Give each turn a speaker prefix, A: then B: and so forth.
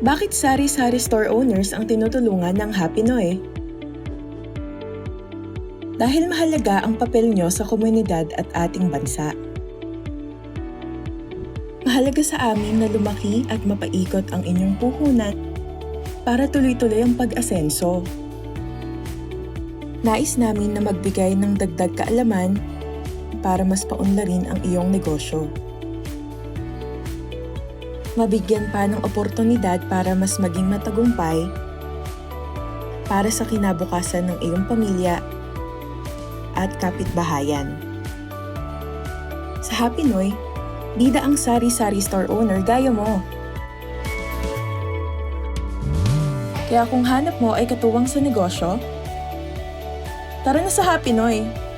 A: Bakit sari-sari store owners ang tinutulungan ng Happy Noy? Dahil mahalaga ang papel nyo sa komunidad at ating bansa. Mahalaga sa amin na lumaki at mapaikot ang inyong puhunan para tuloy-tuloy ang pag-asenso. Nais namin na magbigay ng dagdag kaalaman para mas paunlarin ang iyong negosyo. Mabigyan pa ng oportunidad para mas maging matagumpay para sa kinabukasan ng iyong pamilya at kapitbahayan. Sa Happy Noy, bida ang sari-sari store owner gaya mo. Kaya kung hanap mo ay katuwang sa negosyo, tara na sa Happy Noy!